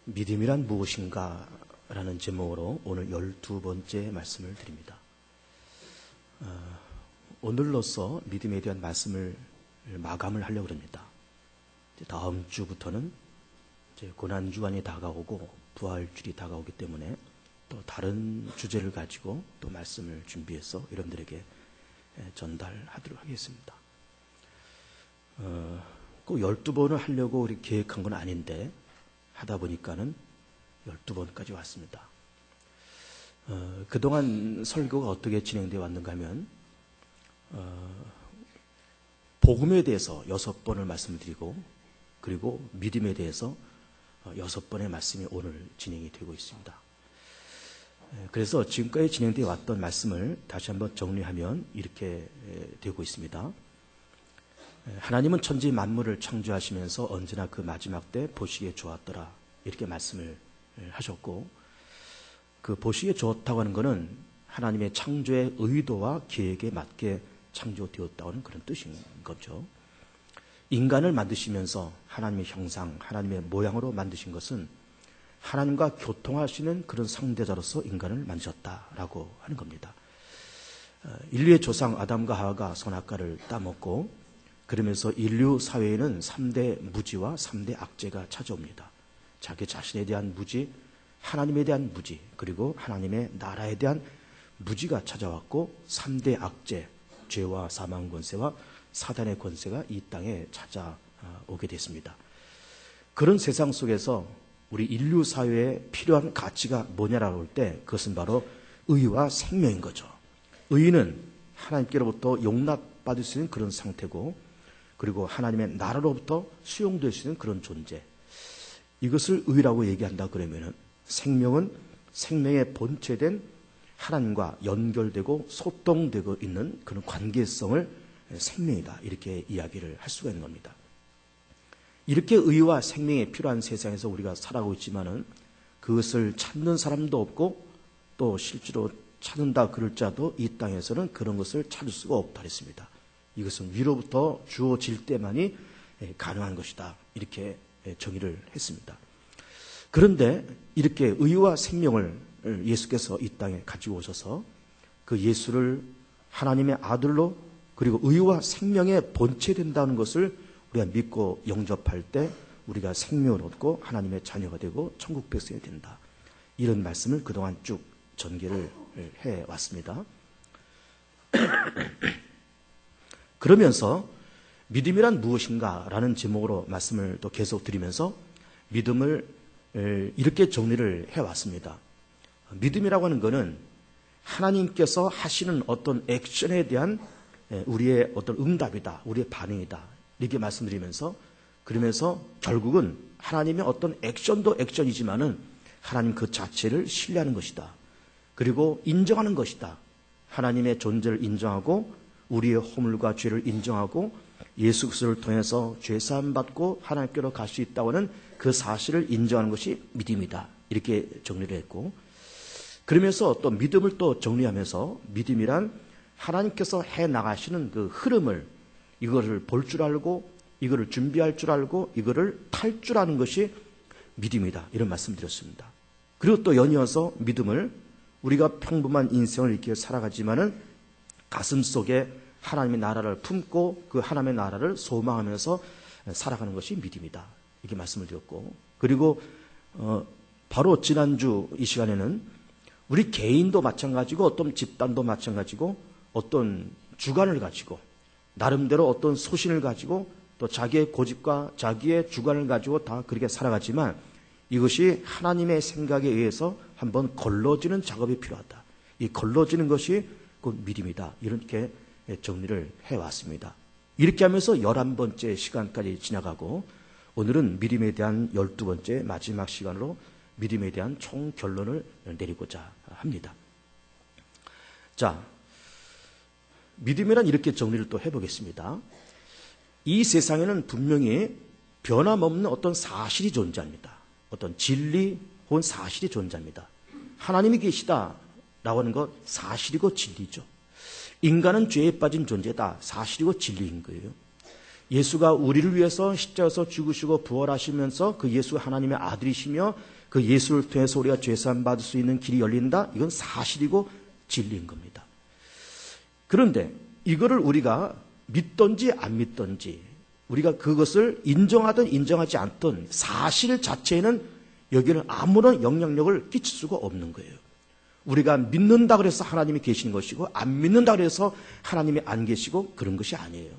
믿음이란 무엇인가? 라는 제목으로 오늘 12번째 말씀을 드립니다. 오늘로써 믿음에 대한 말씀을 마감을 하려고 합니다. 다음 주부터는 이제 고난주간이 다가오고 부활주일이 다가오기 때문에 또 다른 주제를 가지고 또 말씀을 준비해서 여러분들에게 전달하도록 하겠습니다. 꼭 12번을 하려고 우리 계획한 건 아닌데 하다 보니까는 12번까지 왔습니다. 그동안 설교가 어떻게 진행되어 왔는가 하면 복음에 대해서 6번을 말씀드리고 그리고 믿음에 대해서 6번의 말씀이 오늘 진행이 되고 있습니다. 그래서 지금까지 진행되어 왔던 말씀을 다시 한번 정리하면 이렇게 되고 있습니다. 하나님은 천지 만물을 창조하시면서 언제나 그 마지막 때 보시기에 좋았더라 이렇게 말씀을 하셨고, 그 보시기에 좋다고 하는 것은 하나님의 창조의 의도와 계획에 맞게 창조되었다는 그런 뜻인 거죠. 인간을 만드시면서 하나님의 형상, 하나님의 모양으로 만드신 것은 하나님과 교통하시는 그런 상대자로서 인간을 만드셨다라고 하는 겁니다. 인류의 조상 아담과 하와가 선악과를 따먹고 그러면서 인류 사회에는 3대 무지와 3대 악재가 찾아옵니다. 자기 자신에 대한 무지, 하나님에 대한 무지, 그리고 하나님의 나라에 대한 무지가 찾아왔고 3대 악재, 죄와 사망 권세와 사단의 권세가 이 땅에 찾아오게 됐습니다. 그런 세상 속에서 우리 인류 사회에 필요한 가치가 뭐냐라고 할 때 그것은 바로 의와 생명인 거죠. 의는 하나님께로부터 용납받을 수 있는 그런 상태고, 그리고 하나님의 나라로부터 수용될 수 있는 그런 존재, 이것을 의라고 얘기한다 그러면은 생명은 생명의 본체된 하나님과 연결되고 소통되고 있는 그런 관계성을 생명이다 이렇게 이야기를 할 수가 있는 겁니다. 이렇게 의와 생명이 필요한 세상에서 우리가 살아가고 있지만은 그것을 찾는 사람도 없고 또 실제로 찾는다 그럴 자도 이 땅에서는 그런 것을 찾을 수가 없다 했습니다. 이것은 위로부터 주어질 때만이 가능한 것이다 이렇게 정의를 했습니다. 그런데 이렇게 의와 생명을 예수께서 이 땅에 가지고 오셔서 그 예수를 하나님의 아들로 그리고 의와 생명의 본체된다는 것을 우리가 믿고 영접할 때 우리가 생명을 얻고 하나님의 자녀가 되고 천국 백성이 된다. 이런 말씀을 그동안 쭉 전개를 해왔습니다. 그러면서 믿음이란 무엇인가 라는 제목으로 말씀을 또 계속 드리면서 믿음을 이렇게 정리를 해왔습니다. 믿음이라고 하는 것은 하나님께서 하시는 어떤 액션에 대한 우리의 어떤 응답이다, 우리의 반응이다 이렇게 말씀드리면서, 그러면서 결국은 하나님의 어떤 액션도 액션이지만은 하나님 그 자체를 신뢰하는 것이다. 그리고 인정하는 것이다. 하나님의 존재를 인정하고 우리의 허물과 죄를 인정하고 예수 그리스도를 통해서 죄사함 받고 하나님께로 갈 수 있다고 하는 그 사실을 인정하는 것이 믿음이다 이렇게 정리를 했고, 그러면서 또 믿음을 또 정리하면서 믿음이란 하나님께서 해나가시는 그 흐름을, 이거를 볼 줄 알고 이거를 준비할 줄 알고 이거를 탈 줄 아는 것이 믿음이다 이런 말씀 드렸습니다. 그리고 또 연이어서 믿음을 우리가 평범한 인생을 이렇게 살아가지만은 가슴 속에 하나님의 나라를 품고 그 하나님의 나라를 소망하면서 살아가는 것이 믿음이다 이렇게 말씀을 드렸고, 그리고 바로 지난주 이 시간에는 우리 개인도 마찬가지고 어떤 집단도 마찬가지고 어떤 주관을 가지고 나름대로 어떤 소신을 가지고 또 자기의 고집과 자기의 주관을 가지고 다 그렇게 살아가지만 이것이 하나님의 생각에 의해서 한번 걸러지는 작업이 필요하다. 이 걸러지는 것이 그 믿음이다 이렇게 정리를 해왔습니다. 이렇게 하면서 11번째 시간까지 지나가고 오늘은 믿음에 대한 12번째 마지막 시간으로 믿음에 대한 총결론을 내리고자 합니다. 자, 믿음이란 이렇게 정리를 또 해보겠습니다. 이 세상에는 분명히 변함없는 어떤 사실이 존재합니다. 어떤 진리 혹은 사실이 존재합니다. 하나님이 계시다라고 하는 것 사실이고 진리죠. 인간은 죄에 빠진 존재다. 사실이고 진리인 거예요. 예수가 우리를 위해서 십자가에서 죽으시고 부활하시면서 그 예수가 하나님의 아들이시며 그 예수를 통해서 우리가 죄사함 받을 수 있는 길이 열린다. 이건 사실이고 진리인 겁니다. 그런데 이거를 우리가 믿든지 안 믿든지 우리가 그것을 인정하든 인정하지 않든 사실 자체에는 여기는 아무런 영향력을 끼칠 수가 없는 거예요. 우리가 믿는다 그래서 하나님이 계시는 것이고 안 믿는다 그래서 하나님이 안 계시고 그런 것이 아니에요.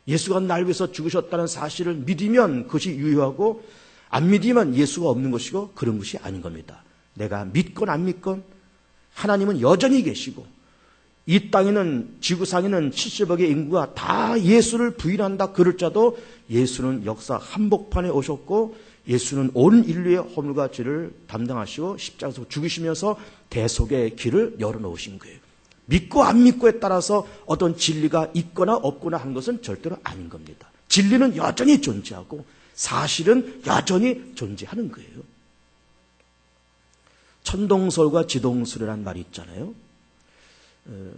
예수가 날 위해서 죽으셨다는 사실을 믿으면 그것이 유효하고 안 믿으면 예수가 없는 것이고 그런 것이 아닌 겁니다. 내가 믿건 안 믿건 하나님은 여전히 계시고 이 땅에는 지구상에는 70억의 인구가 다 예수를 부인한다 그럴지라도 예수는 역사 한복판에 오셨고 예수는 온 인류의 허물과 죄를 담당하시고 십자가에서 죽으시면서 대속의 길을 열어놓으신 거예요. 믿고 안 믿고에 따라서 어떤 진리가 있거나 없거나 하는 것은 절대로 아닌 겁니다. 진리는 여전히 존재하고 사실은 여전히 존재하는 거예요. 천동설과 지동설이라는 말이 있잖아요.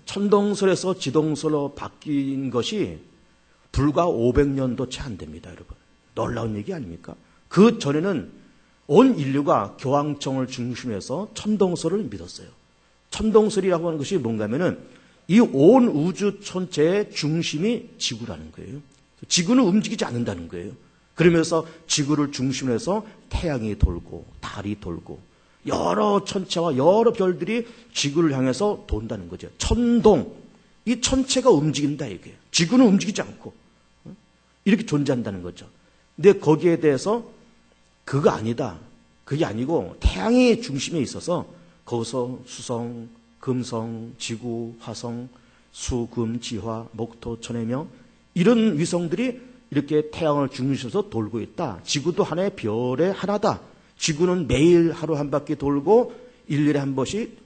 천동설에서 지동설로 바뀐 것이 불과 500년도 채 안 됩니다, 여러분. 놀라운 얘기 아닙니까? 그 전에는 온 인류가 교황청을 중심해서 천동설을 믿었어요. 천동설이라고 하는 것이 뭔가 하면은 이 온 우주 전체의 중심이 지구라는 거예요. 지구는 움직이지 않는다는 거예요. 그러면서 지구를 중심으로 해서 태양이 돌고 달이 돌고 여러 천체와 여러 별들이 지구를 향해서 돈다는 거죠. 천동, 이 천체가 움직인다 이게. 지구는 움직이지 않고 이렇게 존재한다는 거죠. 근데 거기에 대해서 그거 아니다. 그게 아니고 태양의 중심에 있어서 거기서 수성, 금성, 지구, 화성, 수, 금, 지화, 목토, 천해명 이런 위성들이 이렇게 태양을 중심으로 돌고 있다. 지구도 하나의 별의 하나다. 지구는 매일 하루 한 바퀴 돌고 일일에 한 번씩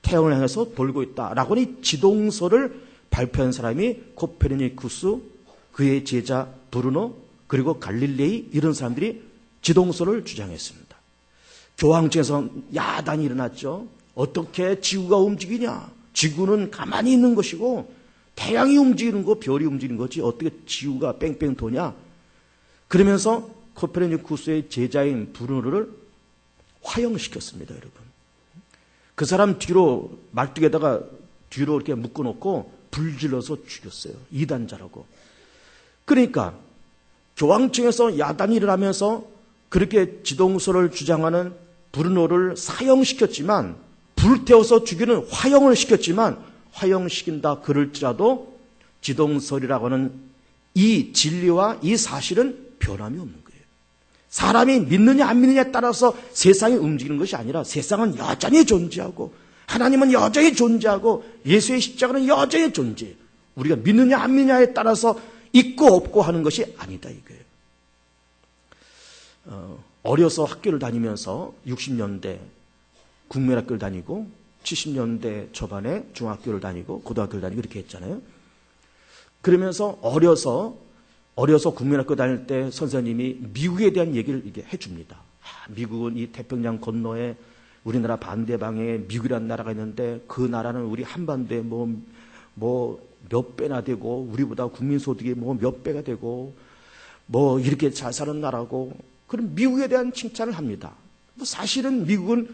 태양을 향해서 돌고 있다라고 이 지동설을 발표한 사람이 코페르니쿠스, 그의 제자 브루노, 그리고 갈릴레이 이런 사람들이 지동설을 주장했습니다. 교황청에서 야단이 일어났죠. 어떻게 지구가 움직이냐? 지구는 가만히 있는 것이고 태양이 움직이는 거, 별이 움직이는 거지 어떻게 지구가 뺑뺑 도냐? 그러면서 코페르니쿠스의 제자인 브루노를 화형시켰습니다, 여러분. 그 사람 뒤로 말뚝에다가 뒤로 이렇게 묶어놓고 불질러서 죽였어요. 이단자라고. 그러니까 교황청에서 야단이 일어나면서 그렇게 지동설을 주장하는 브루노를 사형시켰지만 불태워서 죽이는 화형을 시켰지만 화형시킨다 그럴지라도 지동설이라고 하는 이 진리와 이 사실은 변함이 없는 거예요. 사람이 믿느냐 안 믿느냐에 따라서 세상이 움직이는 것이 아니라 세상은 여전히 존재하고 하나님은 여전히 존재하고 예수의 십자가는 여전히 존재해요. 우리가 믿느냐 안 믿느냐에 따라서 있고 없고 하는 것이 아니다 이거예요. 어려서 학교를 다니면서 60년대 국민학교를 다니고 70년대 초반에 중학교를 다니고 고등학교를 다니고 이렇게 했잖아요. 그러면서 어려서 국민학교 다닐 때 선생님이 미국에 대한 얘기를 이렇게 해줍니다. 미국은 이 태평양 건너에 우리나라 반대방에 미국이라는 나라가 있는데 그 나라는 우리 한반도에 뭐 몇 배나 되고 우리보다 국민소득이 뭐 몇 배가 되고 뭐 이렇게 잘 사는 나라고 그럼 미국에 대한 칭찬을 합니다. 사실은 미국은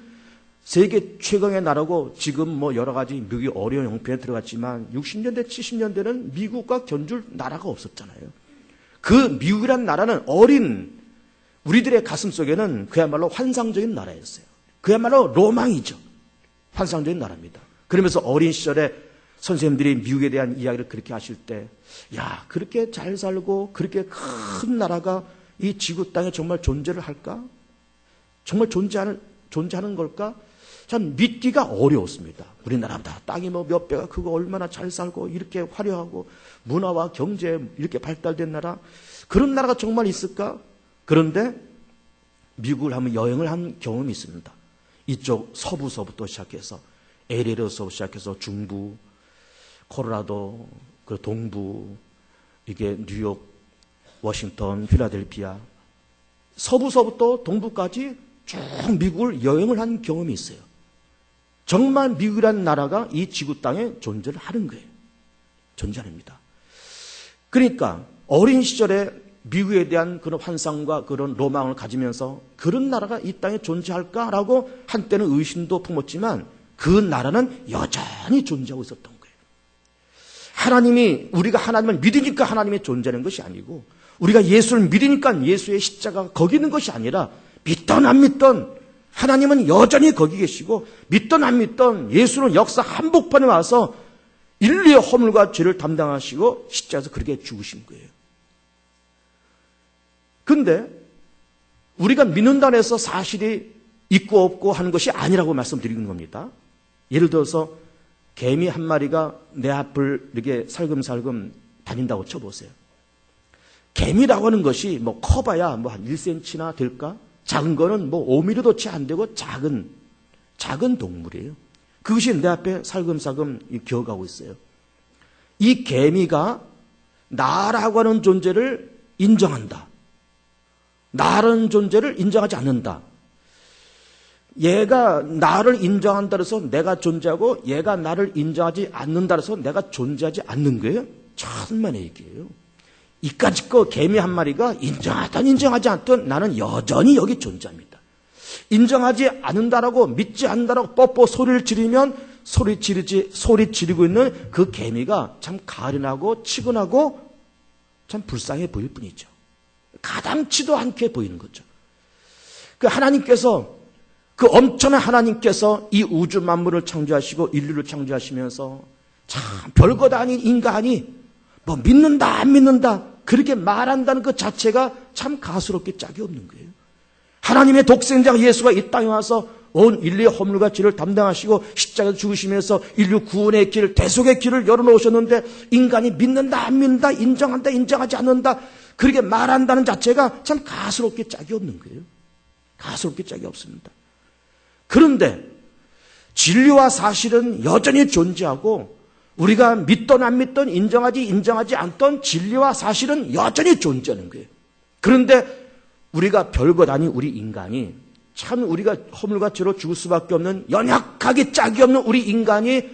세계 최강의 나라고 지금 뭐 여러 가지 미국이 어려운 형편에 들어갔지만 60년대 70년대는 미국과 견줄 나라가 없었잖아요. 그 미국이란 나라는 어린 우리들의 가슴 속에는 그야말로 환상적인 나라였어요. 그야말로 로망이죠. 환상적인 나라입니다. 그러면서 어린 시절에 선생님들이 미국에 대한 이야기를 그렇게 하실 때, 야, 그렇게 잘 살고 그렇게 큰 나라가 이 지구 땅에 정말 존재를 할까? 정말 존재하는 걸까? 참 믿기가 어려웠습니다. 우리나라보다 땅이 뭐 몇 배가 크고 얼마나 잘 살고 이렇게 화려하고 문화와 경제 이렇게 발달된 나라, 그런 나라가 정말 있을까? 그런데 미국을 한번 여행을 한 경험이 있습니다. 이쪽 서부서부터 시작해서 LA로서 시작해서 중부, 콜로라도, 그 동부, 이게 뉴욕, 워싱턴, 필라델피아, 서부서부터 동부까지 쭉 미국을 여행을 한 경험이 있어요. 정말 미국이라는 나라가 이 지구 땅에 존재를 하는 거예요. 존재합니다. 그러니까 어린 시절에 미국에 대한 그런 환상과 그런 로망을 가지면서 그런 나라가 이 땅에 존재할까라고 한때는 의심도 품었지만 그 나라는 여전히 존재하고 있었던 거예요. 하나님이, 우리가 하나님을 믿으니까 하나님이 존재하는 것이 아니고, 우리가 예수를 믿으니까 예수의 십자가가 거기 있는 것이 아니라, 믿던 안 믿던 하나님은 여전히 거기 계시고, 믿던 안 믿던 예수는 역사 한복판에 와서 인류의 허물과 죄를 담당하시고 십자가에서 그렇게 죽으신 거예요. 근데 우리가 믿는다고 해서 사실이 있고 없고 하는 것이 아니라고 말씀드리는 겁니다. 예를 들어서 개미 한 마리가 내 앞을 이렇게 살금살금 다닌다고 쳐보세요. 개미라고 하는 것이 뭐 커봐야 뭐 한 1cm나 될까? 작은 거는 뭐 5mm도 채 안 되고 작은 동물이에요. 그것이 내 앞에 살금살금 기어가고 있어요. 이 개미가 나라고 하는 존재를 인정한다. 나라는 존재를 인정하지 않는다. 얘가 나를 인정한다 해서 내가 존재하고 얘가 나를 인정하지 않는다 해서 내가 존재하지 않는 거예요. 천만의 얘기예요. 이까짓 거 개미 한 마리가 인정하든 인정하지 않든 나는 여전히 여기 존재합니다. 인정하지 않는다라고 믿지 않는다라고 뽀뽀 소리를 지르면 소리 지르고 있는 그 개미가 참 가련하고 치근하고 참 불쌍해 보일 뿐이죠. 가당치도 않게 보이는 거죠. 그 하나님께서, 그 엄청난 하나님께서 이 우주 만물을 창조하시고 인류를 창조하시면서 참 별것 아닌 인간이 뭐 믿는다 안 믿는다 그렇게 말한다는 그 자체가 참 가스럽게 짝이 없는 거예요. 하나님의 독생자 예수가 이 땅에 와서 온 인류의 허물과 죄를 담당하시고 십자가에서 죽으시면서 인류 구원의 길, 대속의 길을 열어놓으셨는데 인간이 믿는다 안 믿는다, 인정한다 인정하지 않는다 그렇게 말한다는 자체가 참 가스럽게 짝이 없는 거예요. 가스럽게 짝이 없습니다. 그런데 진리와 사실은 여전히 존재하고 우리가 믿던 안 믿던 인정하지 않던 진리와 사실은 여전히 존재하는 거예요. 그런데 우리가 별것 아닌 우리 인간이 참 우리가 허물과 죄로 죽을 수밖에 없는 연약하게 짝이 없는 우리 인간이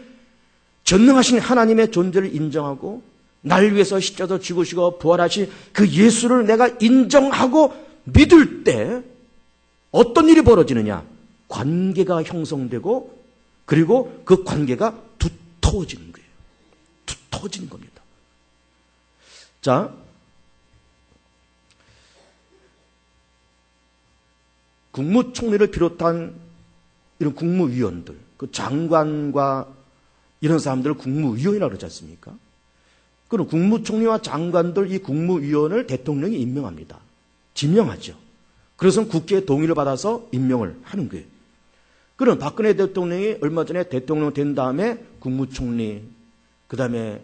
전능하신 하나님의 존재를 인정하고 날 위해서 십자가에서 죽으시고 부활하신 그 예수를 내가 인정하고 믿을 때 어떤 일이 벌어지느냐? 관계가 형성되고 그리고 그 관계가 두터워지는 거예요. 두터워지는 겁니다. 자, 국무총리를 비롯한 이런 국무위원들, 그 장관과 이런 사람들을 국무위원이라고 그러지 않습니까? 그럼 국무총리와 장관들, 이 국무위원을 대통령이 임명합니다. 지명하죠. 그래서 국회의 동의를 받아서 임명을 하는 거예요. 그럼 박근혜 대통령이 얼마 전에 대통령 된 다음에 국무총리, 그 다음에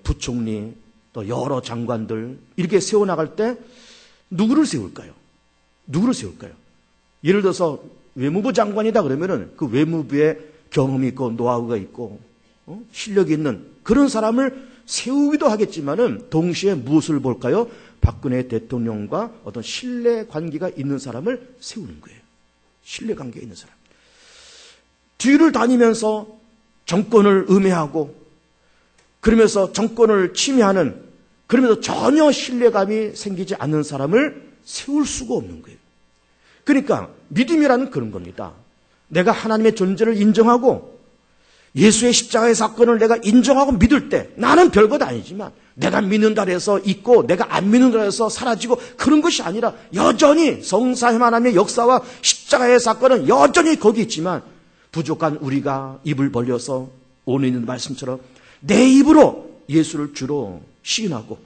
부총리, 또 여러 장관들 이렇게 세워나갈 때 누구를 세울까요? 누구를 세울까요? 예를 들어서 외무부 장관이다 그러면은 그 외무부에 경험이 있고 노하우가 있고 실력이 있는 그런 사람을 세우기도 하겠지만은 동시에 무엇을 볼까요? 박근혜 대통령과 어떤 신뢰 관계가 있는 사람을 세우는 거예요. 신뢰 관계가 있는 사람. 뒤를 다니면서 정권을 음해하고 그러면서 정권을 침해하는 그러면서 전혀 신뢰감이 생기지 않는 사람을 세울 수가 없는 거예요. 그러니까 믿음이라는 그런 겁니다. 내가 하나님의 존재를 인정하고 예수의 십자가의 사건을 내가 인정하고 믿을 때 나는 별것 아니지만 내가 믿는다 해서 있고 내가 안 믿는다 해서 사라지고 그런 것이 아니라 여전히 성삼위 하나님의 역사와 십자가의 사건은 여전히 거기 있지만 부족한 우리가 입을 벌려서 오늘 있는 말씀처럼 내 입으로 예수를 주로 시인하고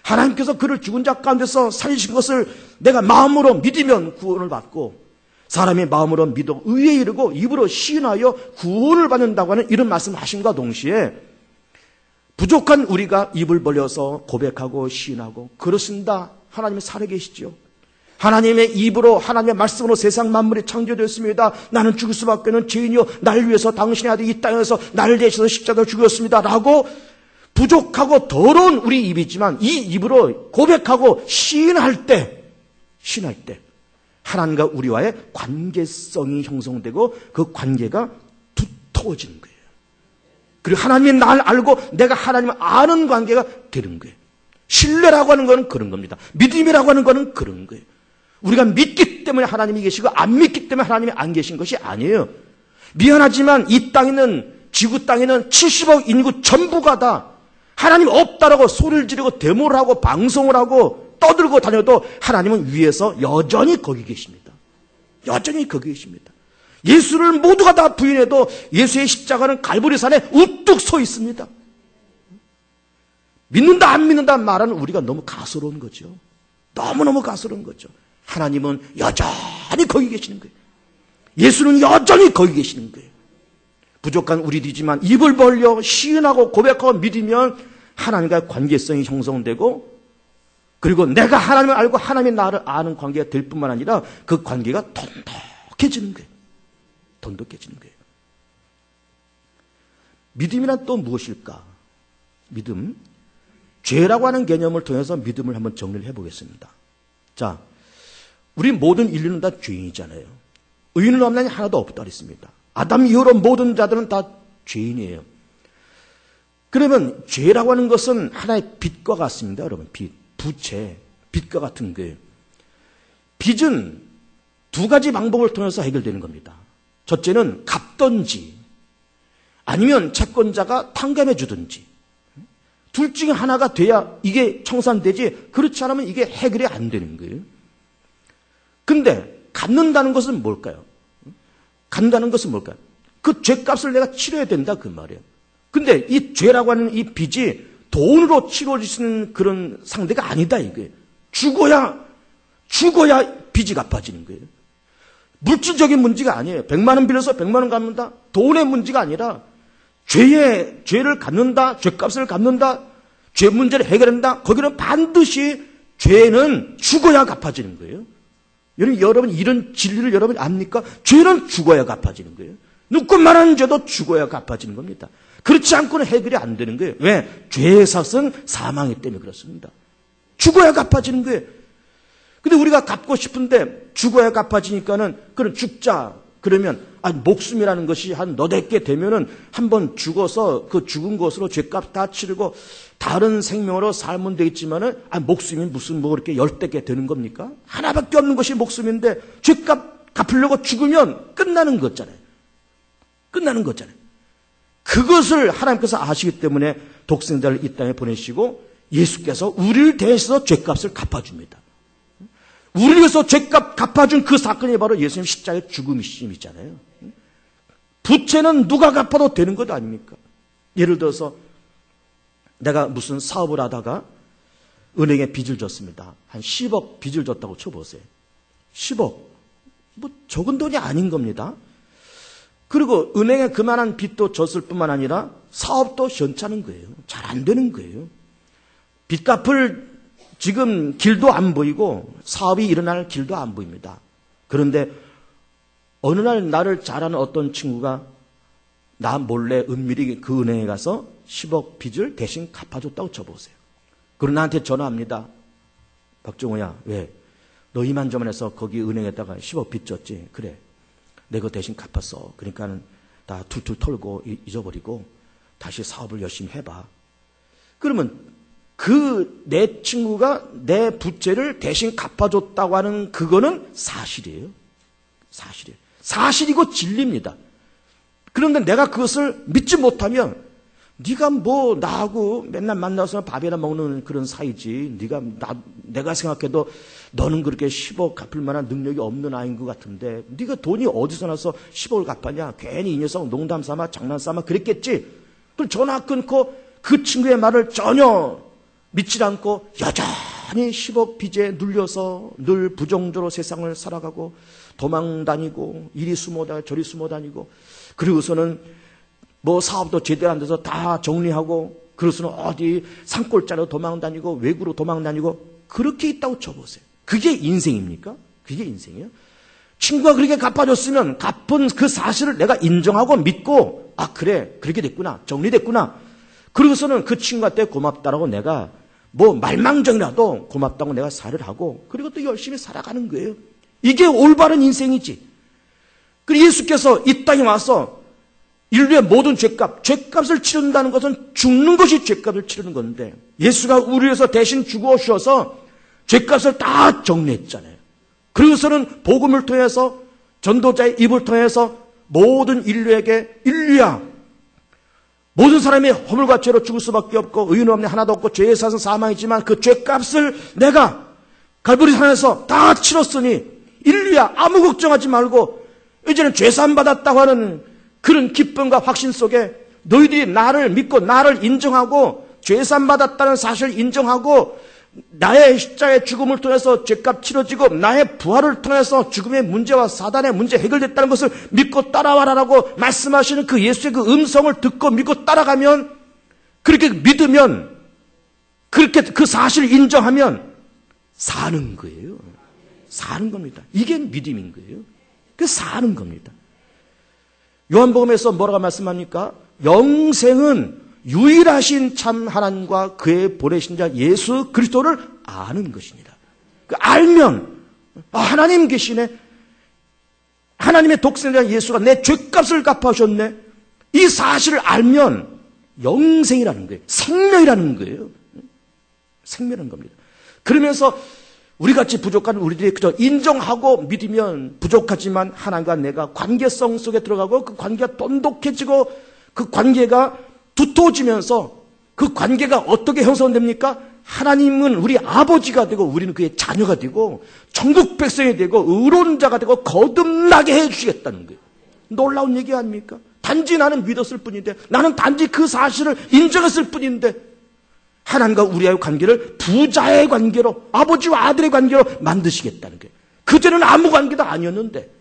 하나님께서 그를 죽은 자 가운데서 살리신 것을 내가 마음으로 믿으면 구원을 받고 사람의 마음으로 믿어 의에 이르고 입으로 시인하여 구원을 받는다고 하는 이런 말씀을 하심과 동시에 부족한 우리가 입을 벌려서 고백하고 시인하고 그렇습니다. 하나님은 살아계시죠. 하나님의 입으로 하나님의 말씀으로 세상 만물이 창조되었습니다. 나는 죽을 수밖에 없는 죄인이요 나를 위해서 당신의 아들 이 땅에서 나를 대신해서 십자가로 죽였습니다 라고 부족하고 더러운 우리 입이지만 이 입으로 고백하고 시인할 때 하나님과 우리와의 관계성이 형성되고 그 관계가 두터워지는 거예요. 그리고 하나님이 날 알고 내가 하나님을 아는 관계가 되는 거예요. 신뢰라고 하는 것은 그런 겁니다. 믿음이라고 하는 것은 그런 거예요. 우리가 믿기 때문에 하나님이 계시고 안 믿기 때문에 하나님이 안 계신 것이 아니에요. 미안하지만 이 땅에는, 지구 땅에는 70억 인구 전부가 다 하나님 없다라고 소리를 지르고 데모를 하고 방송을 하고 떠들고 다녀도 하나님은 위에서 여전히 거기 계십니다. 여전히 거기 계십니다. 예수를 모두가 다 부인해도 예수의 십자가는 갈보리산에 우뚝 서 있습니다. 믿는다 안 믿는다 말하는 우리가 너무 가소로운 거죠. 너무너무 가소로운 거죠. 하나님은 여전히 거기 계시는 거예요. 예수는 여전히 거기 계시는 거예요. 부족한 우리들이지만 입을 벌려 시인하고 고백하고 믿으면 하나님과의 관계성이 형성되고, 그리고 내가 하나님을 알고 하나님이 나를 아는 관계가 될 뿐만 아니라 그 관계가 돈독해지는 거예요. 돈독해지는 거예요. 믿음이란 또 무엇일까? 믿음, 죄라고 하는 개념을 통해서 믿음을 한번 정리를 해보겠습니다. 자, 우리 모든 인류는 다 죄인이잖아요. 의인은 없나니 하나도 없다 그랬습니다. 아담 이후로 모든 자들은 다 죄인이에요. 그러면 죄라고 하는 것은 하나의 빚과 같습니다. 여러분, 빚, 부채, 빚과 같은 거예요. 빚은 두 가지 방법을 통해서 해결되는 겁니다. 첫째는 갚던지 아니면 채권자가 탕감해 주든지, 둘 중에 하나가 돼야 이게 청산되지, 그렇지 않으면 이게 해결이 안 되는 거예요. 근데 갚는다는 것은 뭘까요? 갚는다는 것은 뭘까요? 그 죄값을 내가 치러야 된다 그 말이에요. 근데 이 죄라고 하는 이 빚이 돈으로 치러질 수 있는 그런 상대가 아니다 이거예요. 죽어야 빚이 갚아지는 거예요. 물질적인 문제가 아니에요. 100만 원 빌려서 100만 원 갚는다. 돈의 문제가 아니라 죄를 갚는다. 죄값을 갚는다. 죄 문제를 해결한다. 거기는 반드시 죄는 죽어야 갚아지는 거예요. 여러분 이런 진리를 여러분 압니까? 죄는 죽어야 갚아지는 거예요. 눕고만한 죄도 죽어야 갚아지는 겁니다. 그렇지 않고는 해결이 안 되는 거예요. 왜? 죄의 삭은 사망이기 때문에 그렇습니다. 죽어야 갚아지는 거예요. 근데 우리가 갚고 싶은데 죽어야 갚아지니까는 그런 죽자 그러면 목숨이라는 것이 한 너댓 개 되면은 한번 죽어서 그 죽은 것으로 죄값 다 치르고 다른 생명으로 살면 되겠지만은 목숨이 무슨 뭐 그렇게 10대 개 되는 겁니까? 하나밖에 없는 것이 목숨인데 죄값 갚으려고 죽으면 끝나는 거잖아요. 끝나는 거잖아요. 그것을 하나님께서 아시기 때문에 독생자를 이 땅에 보내시고 예수께서 우리를 대해서 죄값을 갚아줍니다. 우리를 위해서 죄값 갚아준 그 사건이 바로 예수님 십자가의 죽음이시잖아요. 부채는 누가 갚아도 되는 것 아닙니까? 예를 들어서 내가 무슨 사업을 하다가 은행에 빚을 졌습니다. 한 10억 빚을 졌다고 쳐보세요. 10억. 뭐 적은 돈이 아닌 겁니다. 그리고 은행에 그만한 빚도 졌을 뿐만 아니라 사업도 현찮은 거예요. 잘 안 되는 거예요. 빚 갚을 지금 길도 안 보이고 사업이 일어날 길도 안 보입니다. 그런데 어느 날 나를 잘 아는 어떤 친구가 나 몰래 은밀히 그 은행에 가서 10억 빚을 대신 갚아줬다고 쳐보세요. 그리고 나한테 전화합니다. 박정호야, 왜? 너 이만저만해서 거기 은행에다가 10억 빚 졌지? 그래. 내가 대신 갚았어. 그러니까는 다 툴툴 털고 잊어버리고 다시 사업을 열심히 해봐. 그러면 내 친구가 내 부채를 대신 갚아줬다고 하는 그거는 사실이에요. 사실이에요. 사실이고 진리입니다. 그런데 내가 그것을 믿지 못하면 네가 뭐 나하고 맨날 만나서 밥이나 먹는 그런 사이지. 내가 생각해도 너는 그렇게 10억 갚을 만한 능력이 없는 아이인 것 같은데 네가 돈이 어디서 나서 10억을 갚았냐. 괜히 이 녀석 농담 삼아 장난 삼아 그랬겠지. 그럼 전화 끊고 그 친구의 말을 전혀 믿지 않고 여전히 10억 빚에 눌려서 늘 부정적으로 세상을 살아가고 도망다니고 이리 숨어다니고 저리 숨어다니고 그리고서는 뭐 사업도 제대로 안 돼서 다 정리하고 그러고서는 어디 산골짜기로 도망다니고 외구로 도망다니고 그렇게 있다고 쳐보세요. 그게 인생입니까? 그게 인생이에요? 친구가 그렇게 갚아줬으면 갚은 그 사실을 내가 인정하고 믿고 그래 그렇게 됐구나 정리됐구나 그러고서는 그 친구한테 고맙다라고 내가 뭐 말망정이라도 고맙다고 내가 살을 하고 그리고 또 열심히 살아가는 거예요. 이게 올바른 인생이지. 그리고 예수께서 이 땅에 와서 인류의 모든 죄값을 치른다는 것은 죽는 것이 죄값을 치르는 건데 예수가 우리 위해서 대신 죽어 주셔서 죄값을 다 정리했잖아요. 그래서는 복음을 통해서 전도자의 입을 통해서 모든 인류에게 인류야 모든 사람이 허물과 죄로 죽을 수밖에 없고 의인 없네 하나도 없고 죄의 사는 사망이지만 그 죄값을 내가 갈보리 산에서 다 치렀으니 인류야 아무 걱정하지 말고 이제는 죄산 받았다고 하는 그런 기쁨과 확신 속에 너희들이 나를 믿고 나를 인정하고 죄산 받았다는 사실을 인정하고 나의 십자가의 죽음을 통해서 죄값 치러지고 나의 부활을 통해서 죽음의 문제와 사단의 문제 해결됐다는 것을 믿고 따라와라라고 말씀하시는 그 예수의 그 음성을 듣고 믿고 따라가면 그렇게 믿으면 그렇게 그 사실을 인정하면 사는 거예요. 사는 겁니다. 이게 믿음인 거예요. 그 사는 겁니다. 요한복음에서 뭐라고 말씀합니까? 영생은 유일하신 참 하나님과 그의 보내신 자 예수 그리스도를 아는 것입니다. 알면 하나님 계시네. 하나님의 독생자 예수가 내 죄값을 갚아주셨네. 이 사실을 알면 영생이라는 거예요. 생명이라는 거예요. 생명이라는 겁니다. 그러면서 우리같이 부족한 우리들이 그저 인정하고 믿으면 부족하지만 하나님과 내가 관계성 속에 들어가고 그 관계가 돈독해지고 그 관계가 두터워지면서 그 관계가 어떻게 형성됩니까? 하나님은 우리 아버지가 되고 우리는 그의 자녀가 되고 천국 백성이 되고 의로운 자가 되고 거듭나게 해주시겠다는 거예요. 놀라운 얘기 아닙니까? 단지 나는 믿었을 뿐인데 나는 단지 그 사실을 인정했을 뿐인데 하나님과 우리와의 관계를 부자의 관계로 아버지와 아들의 관계로 만드시겠다는 거예요. 그전에는 아무 관계도 아니었는데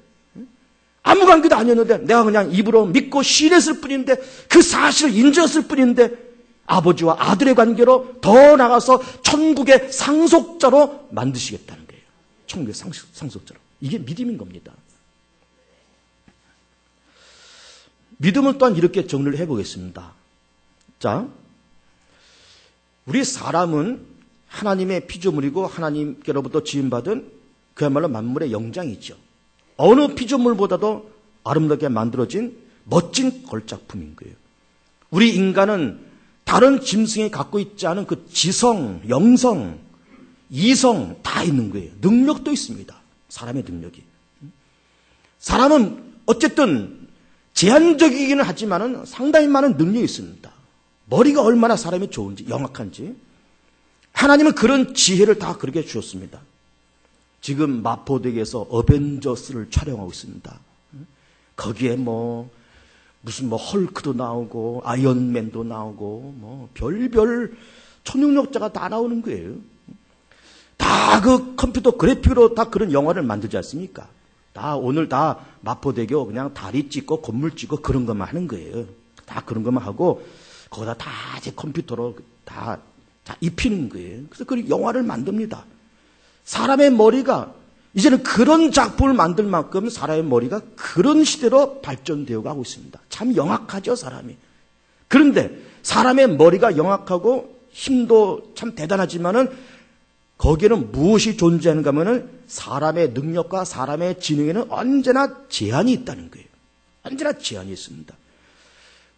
아무 관계도 아니었는데 내가 그냥 입으로 믿고 신했을 뿐인데 그 사실을 인정했을 뿐인데 아버지와 아들의 관계로 더 나가서 천국의 상속자로 만드시겠다는 거예요. 천국의 상속자로. 이게 믿음인 겁니다. 믿음을 또한 이렇게 정리를 해보겠습니다. 자, 우리 사람은 하나님의 피조물이고 하나님께로부터 지음받은 그야말로 만물의 영장이죠. 어느 피조물보다도 아름답게 만들어진 멋진 걸작품인 거예요. 우리 인간은 다른 짐승이 갖고 있지 않은 그 지성, 영성, 이성 다 있는 거예요. 능력도 있습니다. 사람의 능력이. 사람은 어쨌든 제한적이기는 하지만은 상당히 많은 능력이 있습니다. 머리가 얼마나 사람이 좋은지, 영악한지. 하나님은 그런 지혜를 다 그렇게 주셨습니다. 지금 마포대교에서 어벤져스를 촬영하고 있습니다. 거기에 무슨 헐크도 나오고 아이언맨도 나오고 별별 초능력자가 다 나오는 거예요. 다 그 컴퓨터 그래픽으로 다 그런 영화를 만들지 않습니까? 오늘 다 마포대교 그냥 다리 찍고 건물 찍고 그런 것만 하는 거예요. 다 그런 것만 하고 거기다 다 이제 컴퓨터로 다 입히는 거예요. 그래서 그 영화를 만듭니다. 사람의 머리가 이제는 그런 작품을 만들 만큼 사람의 머리가 그런 시대로 발전되어 가고 있습니다. 참 영악하죠, 사람이. 그런데 사람의 머리가 영악하고 힘도 참 대단하지만은 거기에는 무엇이 존재하는가 하면은 사람의 능력과 사람의 지능에는 언제나 제한이 있다는 거예요. 언제나 제한이 있습니다.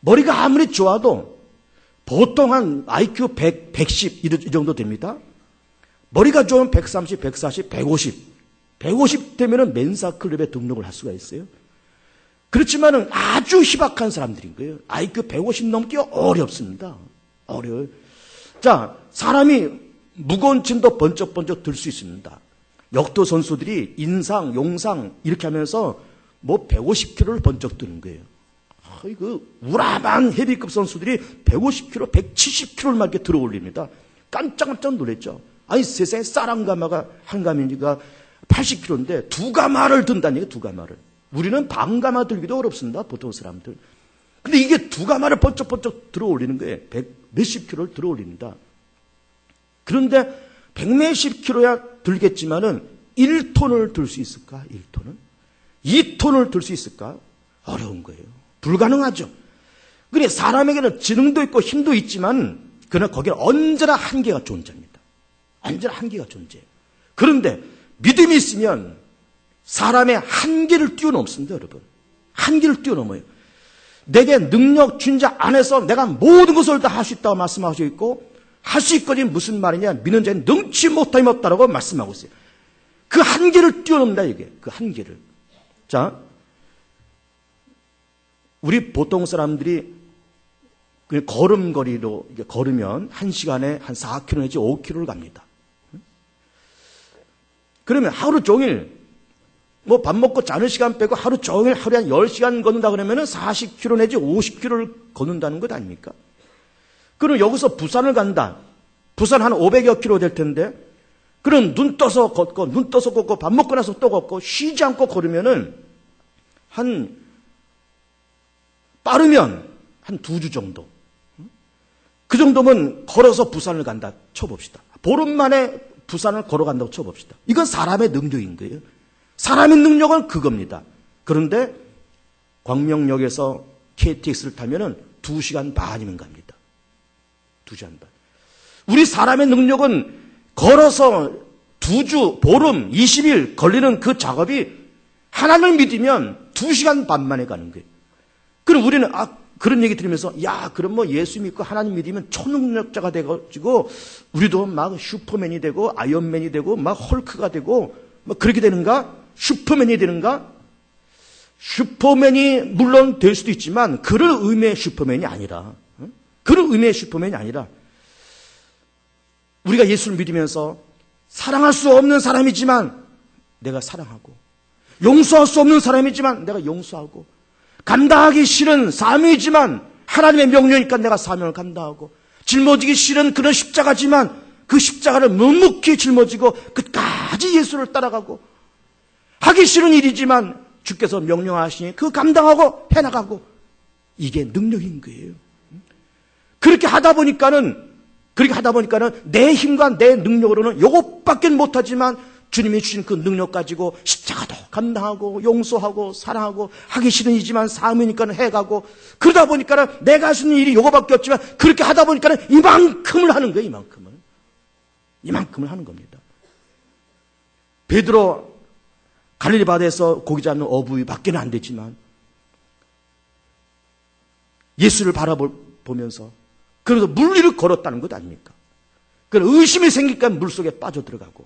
머리가 아무리 좋아도 보통 한 IQ 100, 110 이 정도 됩니다. 머리가 좋으면 130, 140, 150 되면은 멘사 클럽에 등록을 할 수가 있어요. 그렇지만은 아주 희박한 사람들인 거예요. IQ 150 넘기 어렵습니다. 어려워요. 자, 사람이 무거운 짐도 번쩍번쩍 들 수 있습니다. 역도 선수들이 인상, 용상 이렇게 하면서 150kg를 번쩍 드는 거예요. 그 우람한 헤비급 선수들이 150kg, 170kg를 막 이렇게 들어 올립니다. 깜짝깜짝 놀랐죠. 아니 세상에 쌀한가마가 한 가마가 80kg인데 두 가마를 든다는 얘기예요. 두 가마를. 우리는 반 가마 들기도 어렵습니다. 보통 사람들. 근데 이게 두 가마를 번쩍번쩍 들어 올리는 거예요. 100몇십 킬로를 들어 올립니다. 그런데 100몇십 킬로야 들겠지만은 1톤을 들 수 있을까? 1톤은? 2톤을 들 수 있을까? 어려운 거예요. 불가능하죠. 그래 사람에게는 지능도 있고 힘도 있지만 그러나 거기는 언제나 한계가 존재합니다. 언제나 한계가 존재해요. 그런데 믿음이 있으면 사람의 한계를 뛰어넘습니다, 여러분. 한계를 뛰어넘어요. 내게 능력 준 자 안에서 내가 모든 것을 다 할 수 있다고 말씀하고 있고, 할 수 있거니 무슨 말이냐? 믿는 자는 능치 못함이 없다라고 말씀하고 있어요. 그 한계를 뛰어넘는다, 이게. 그 한계를. 자, 우리 보통 사람들이 걸음거리로 걸으면 1시간에 한 4km 내지 5km를 갑니다. 그러면 하루 종일 뭐 밥 먹고 자는 시간 빼고 하루 종일 하루에 한 10시간 걷는다 그러면 40km 내지 50km를 걷는다는 것 아닙니까? 그럼 여기서 부산을 간다. 부산 한 500여 킬로 될 텐데, 그럼 눈 떠서 걷고 눈 떠서 걷고 밥 먹고 나서 또 걷고 쉬지 않고 걸으면은 빠르면 한 2주 정도. 그 정도면 걸어서 부산을 간다 쳐봅시다. 보름 만에 부산을 걸어간다고 쳐봅시다. 이건 사람의 능력인 거예요. 사람의 능력은 그겁니다. 그런데 광명역에서 KTX를 타면은 2시간 반이면 갑니다. 2시간 반. 우리 사람의 능력은 걸어서 2주, 보름, 20일 걸리는 그 작업이 하나님을 믿으면 2시간 반 만에 가는 거예요. 그럼 우리는 그런 얘기 들으면서 그럼 뭐 예수 믿고 하나님 믿으면 초능력자가 돼가지고 우리도 막 슈퍼맨이 되고 아이언맨이 되고 막 헐크가 되고 뭐 그렇게 되는가? 슈퍼맨이 되는가? 슈퍼맨이 물론 될 수도 있지만 그런 의미의 슈퍼맨이 아니라, 그런 의미의 슈퍼맨이 아니라, 우리가 예수를 믿으면서 사랑할 수 없는 사람이지만 내가 사랑하고, 용서할 수 없는 사람이지만 내가 용서하고, 감당하기 싫은 사명이지만 하나님의 명령이니까 내가 사명을 감당하고, 짊어지기 싫은 그런 십자가지만 그 십자가를 묵묵히 짊어지고 끝까지 예수를 따라가고, 하기 싫은 일이지만 주께서 명령하시니 그 감당하고 해나가고, 이게 능력인 거예요. 그렇게 하다 보니까는 내 힘과 내 능력으로는 요것밖에 못하지만 주님이 주신 그 능력 가지고 십자가도 감당하고 용서하고 사랑하고, 하기 싫은 일이지만 사명이니까 해가고, 그러다 보니까는 내가 할 수 있는 일이 요거밖에 없지만 그렇게 하다 보니까는 이만큼을 하는 거예요. 이만큼을 하는 겁니다. 베드로 갈릴리 바다에서 고기 잡는 어부밖에는 안 되지만 예수를 바라보면서 그래서 물 위를 걸었다는 것 아닙니까? 그래서 의심이 생기니까 물속에 빠져들어가고,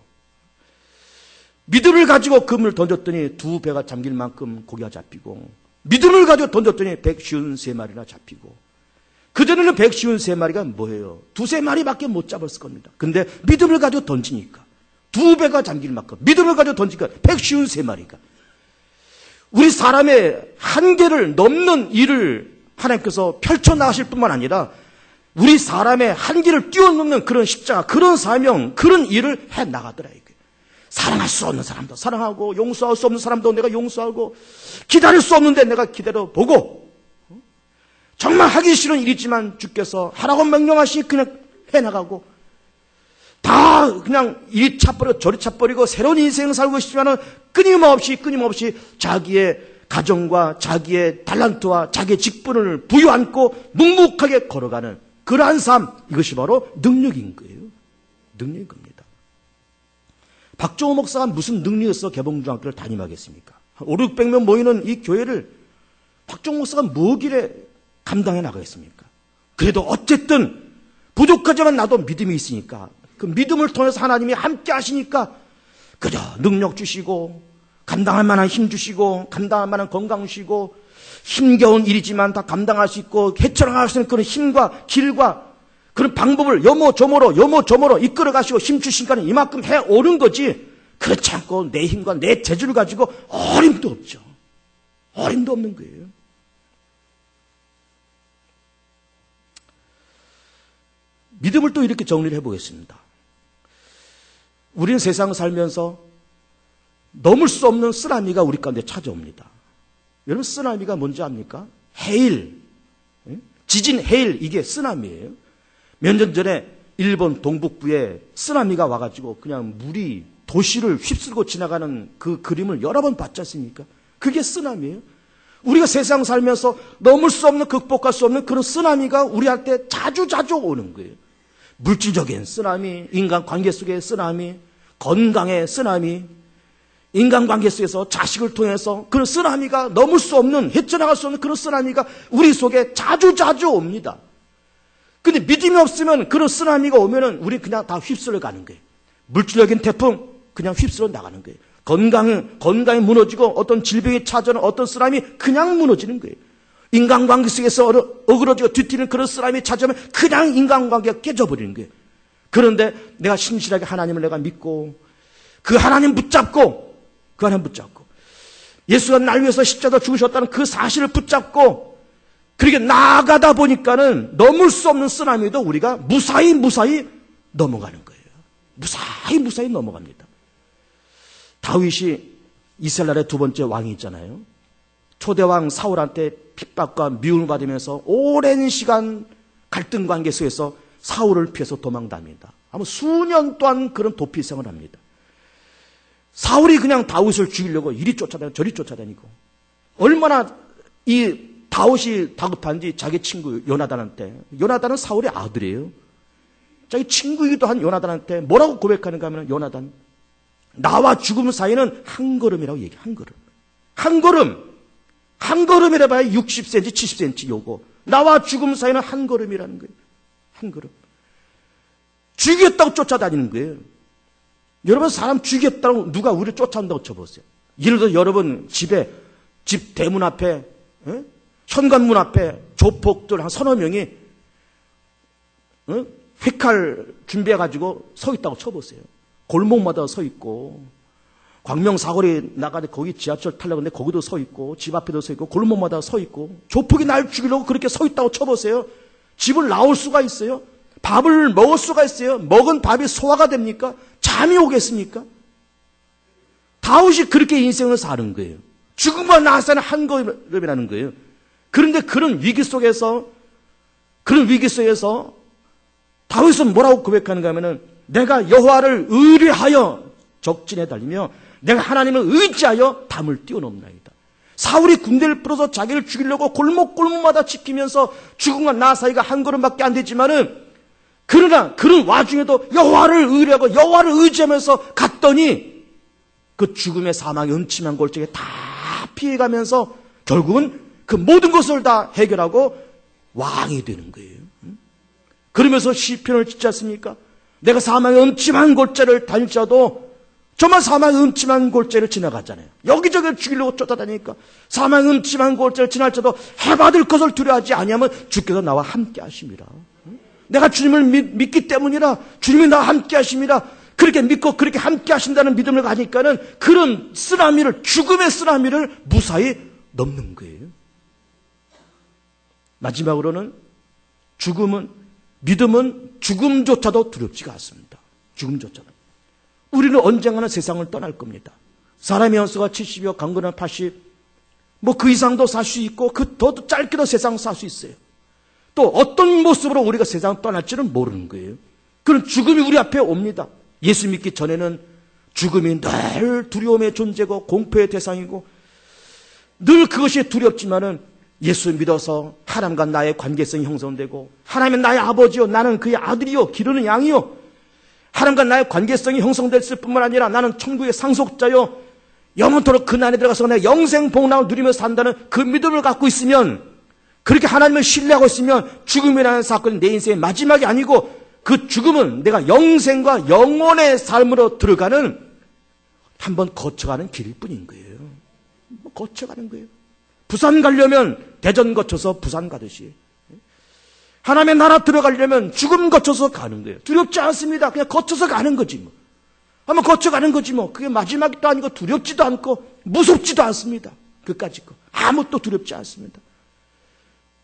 믿음을 가지고 그물을 던졌더니 2배가 잠길 만큼 고기가 잡히고, 믿음을 가지고 던졌더니 153마리나 잡히고, 그전에는 153마리가 뭐예요? 2~3마리밖에 못 잡았을 겁니다. 근데 믿음을 가지고 던지니까 2배가 잠길 만큼 믿음을 가지고 던지니까 153마리가. 우리 사람의 한계를 넘는 일을 하나님께서 펼쳐나가실 뿐만 아니라 우리 사람의 한계를 뛰어넘는 그런 십자가, 그런 사명, 그런 일을 해나가더라 이게. 사랑할 수 없는 사람도 사랑하고, 용서할 수 없는 사람도 내가 용서하고, 기다릴 수 없는데 내가 기다려보고, 정말 하기 싫은 일이지만 주께서 하라고 명령하시니 그냥 해나가고, 다 그냥 이리 차버리고 저리 차버리고 새로운 인생을 살고 싶지만은 끊임없이 자기의 가정과 자기의 달란트와 자기의 직분을 부여안고 묵묵하게 걸어가는 그러한 삶, 이것이 바로 능력인 거예요. 능력인 겁니다. 박종호 목사가 무슨 능력이 있어 개봉중학교를 담임하겠습니까? 한 500~600명 모이는 이 교회를 박종호 목사가 뭐길래 감당해 나가겠습니까? 그래도 어쨌든 부족하지만 나도 믿음이 있으니까, 그 믿음을 통해서 하나님이 함께 하시니까 그저 능력 주시고, 감당할 만한 힘 주시고, 감당할 만한 건강 주시고, 힘겨운 일이지만 다 감당할 수 있고 헤쳐나갈 수 있는 그런 힘과 길과 그런 방법을 여모저모로 이끌어 가시고 힘 주시니까 이만큼 해오는 거지, 그렇지 않고 내 힘과 내 재주를 가지고 어림도 없죠. 어림도 없는 거예요. 믿음을 또 이렇게 정리를 해보겠습니다. 우리는 세상을 살면서 넘을 수 없는 쓰나미가 우리 가운데 찾아옵니다. 여러분, 쓰나미가 뭔지 압니까? 해일, 지진, 해일, 이게 쓰나미예요. 몇 년 전에 일본 동북부에 쓰나미가 와가지고 그냥 물이 도시를 휩쓸고 지나가는 그 그림을 여러 번 봤지 않습니까? 그게 쓰나미예요. 우리가 세상 살면서 넘을 수 없는, 극복할 수 없는 그런 쓰나미가 우리한테 자주 오는 거예요. 물질적인 쓰나미, 인간 관계 속의 쓰나미, 건강의 쓰나미, 인간관계 속에서 자식을 통해서 그런 쓰나미가 넘을 수 없는, 헤쳐나갈 수 없는 그런 쓰나미가 우리 속에 자주 옵니다. 근데 믿음이 없으면 그런 쓰나미가 오면은 우리 그냥 다 휩쓸려 가는 거예요. 물질적인 태풍 그냥 휩쓸려 나가는 거예요. 건강이 무너지고 어떤 질병이 찾아오는 어떤 쓰나미 그냥 무너지는 거예요. 인간관계 속에서 어그러지고 뒤틀리는 그런 쓰나미 찾아오면 그냥 인간관계가 깨져버리는 거예요. 그런데 내가 신실하게 하나님을 내가 믿고 그 하나님 붙잡고 예수가 날 위해서 십자가 죽으셨다는 그 사실을 붙잡고 그렇게 나아가다 보니까는 넘을 수 없는 쓰나미도 우리가 무사히 넘어가는 거예요. 무사히 넘어갑니다. 다윗이 이스라엘의 두 번째 왕이 있잖아요. 초대왕 사울한테 핍박과 미움을 받으면서 오랜 시간 갈등 관계 속에서 사울을 피해서 도망답니다. 아마 수년 동안 그런 도피 생활을 합니다. 사울이 그냥 다윗을 죽이려고 이리 쫓아다니고 저리 쫓아다니고, 얼마나 이 다윗이 다급한지 자기 친구 요나단은 사울의 아들이에요. 자기 친구이기도 한 요나단한테 뭐라고 고백하는가 하면, 요나단, 나와 죽음 사이는 한 걸음이라고 얘기해. 한 걸음이라 봐야 60cm 70cm 요거. 나와 죽음 사이는 한 걸음이라는 거예요. 한 걸음. 죽이겠다고 쫓아다니는 거예요. 여러분, 사람 죽이겠다고 누가 우리를 쫓아온다고 쳐보세요. 예를 들어 여러분 집 대문 앞에, 현관문 앞에 조폭들 한 서너 명이 회칼 준비해가지고 서 있다고 쳐보세요. 골목마다 서 있고, 광명 사거리 나가서 거기 지하철 타려고 하는데 거기도 서 있고, 집 앞에도 서 있고, 골목마다 서 있고, 조폭이 날 죽이려고 그렇게 서 있다고 쳐보세요. 집을 나올 수가 있어요? 밥을 먹을 수가 있어요? 먹은 밥이 소화가 됩니까? 잠이 오겠습니까? 다윗이 그렇게 인생을 사는 거예요. 죽음과 나사는 한 걸음이라는 거예요. 그런데 그런 위기 속에서 다윗은 뭐라고 고백하는가 하면은, 내가 여호와를 의뢰하여 적진에 달리며 내가 하나님을 의지하여 담을 뛰어넘나이다. 사울이 군대를 풀어서 자기를 죽이려고 골목마다 지키면서 죽음과 나 사이가 한 걸음밖에 안 되지만은, 그러나 그런 와중에도 여호와를 의뢰하고 여호와를 의지하면서 갔더니 그 죽음의 사망의 음침한 골짜기에 다 피해가면서 결국은 그 모든 것을 다 해결하고 왕이 되는 거예요. 그러면서 시편을 짓지 않습니까? 내가 사망의 음침한 골짜기를 다닐지라도, 정말 사망의 음침한 골짜기를 지나갔잖아요. 여기저기 죽이려고 쫓아다니니까 사망의 음침한 골짜기를 지날지라도 해받을 것을 두려워하지 아니하면 주께서 나와 함께 하십니다. 내가 주님을 믿기 때문이라 주님이 나와 함께 하십니다. 그렇게 믿고 그렇게 함께 하신다는 믿음을 가지니까는 그런 쓰나미를, 죽음의 쓰나미를 무사히 넘는 거예요. 마지막으로는 믿음은 죽음조차도 두렵지가 않습니다. 죽음조차도. 우리는 언젠가는 세상을 떠날 겁니다. 사람의 연수가 70이요, 강건한 80, 그 이상도 살 수 있고, 더 짧게도 세상 살 수 있어요. 또 어떤 모습으로 우리가 세상을 떠날지는 모르는 거예요. 그런 죽음이 우리 앞에 옵니다. 예수 믿기 전에는 죽음이 늘 두려움의 존재고 공포의 대상이고, 늘 그것이 두렵지만은 예수 믿어서 하나님과 나의 관계성이 형성되고, 하나님은 나의 아버지요, 나는 그의 아들이요, 기르는 양이요, 하나님과 나의 관계성이 형성됐을 뿐만 아니라 나는 천국의 상속자요, 영원토록 그 안에 들어가서 내가 영생 복락을 누리며 산다는 그 믿음을 갖고 있으면, 그렇게 하나님을 신뢰하고 있으면 죽음이라는 사건이 내 인생의 마지막이 아니고, 그 죽음은 내가 영생과 영원의 삶으로 들어가는, 한번 거쳐가는 길일 뿐인 거예요. 거쳐가는 거예요. 부산 가려면 대전 거쳐서 부산 가듯이, 하나님의 나라 들어가려면 죽음 거쳐서 가는 거예요. 두렵지 않습니다. 그냥 거쳐서 가는 거지 한번 거쳐가는 거지 그게 마지막도 아니고 두렵지도 않고 무섭지도 않습니다. 그까짓 거 아무것도 두렵지 않습니다.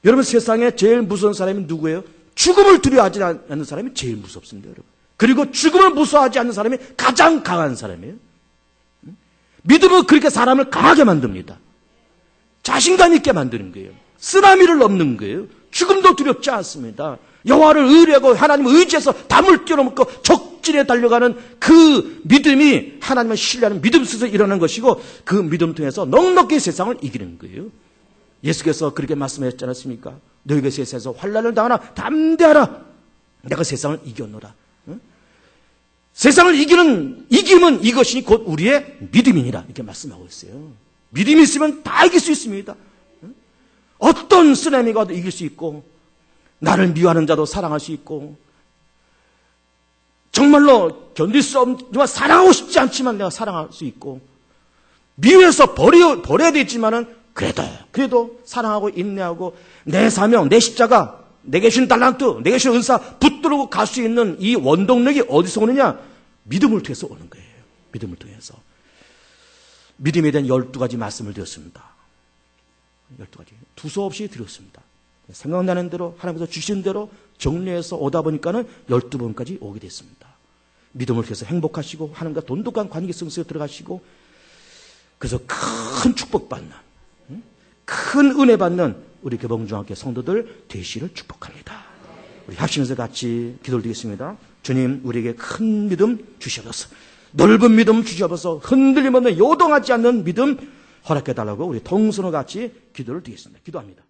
여러분, 세상에 제일 무서운 사람이 누구예요? 죽음을 두려워하지 않는 사람이 제일 무섭습니다, 여러분. 그리고 죽음을 무서워하지 않는 사람이 가장 강한 사람이에요. 믿음은 그렇게 사람을 강하게 만듭니다. 자신감 있게 만드는 거예요. 쓰나미를 넘는 거예요. 죽음도 두렵지 않습니다. 여호와를 의뢰하고 하나님을 의지해서 담을 뛰어넘고 적진에 달려가는 그 믿음이 하나님을 신뢰하는 믿음 속에서 일어나는 것이고, 그 믿음 통해서 넉넉히 세상을 이기는 거예요. 예수께서 그렇게 말씀하셨지 않았습니까? 너희가 세상에서 환난을 당하나 담대하라. 내가 세상을 이겼노라. 세상을 이기면 이것이 곧 우리의 믿음이니라. 이렇게 말씀하고 있어요. 믿음이 있으면 다 이길 수 있습니다. 어떤 쓰나미가 와도 이길 수 있고, 나를 미워하는 자도 사랑할 수 있고, 정말로 견딜 수 없지만 사랑하고 싶지 않지만 내가 사랑할 수 있고, 미워해서 버려야 되지만은 그래도 사랑하고 인내하고 내 사명, 내 십자가, 내게 주신 달란트, 내게 주신 은사 붙들고 갈 수 있는 이 원동력이 어디서 오느냐? 믿음을 통해서 오는 거예요. 믿음을 통해서. 믿음에 대한 12가지 말씀을 드렸습니다. 12가지. 두서없이 드렸습니다. 생각나는 대로 하나님께서 주신 대로 정리해서 오다 보니까는 12번까지 오게 됐습니다. 믿음을 통해서 행복하시고 하나님과 돈독한 관계성 속에 들어가시고, 그래서 큰 축복받는, 큰 은혜 받는 우리 개봉중학교 성도들 되시를 축복합니다. 우리 합심해서 같이 기도를 드리겠습니다. 주님, 우리에게 큰 믿음 주시옵소서. 넓은 믿음 주시옵소서. 흔들림 없는 요동하지 않는 믿음 허락해달라고 우리 동서로 같이 기도를 드리겠습니다. 기도합니다.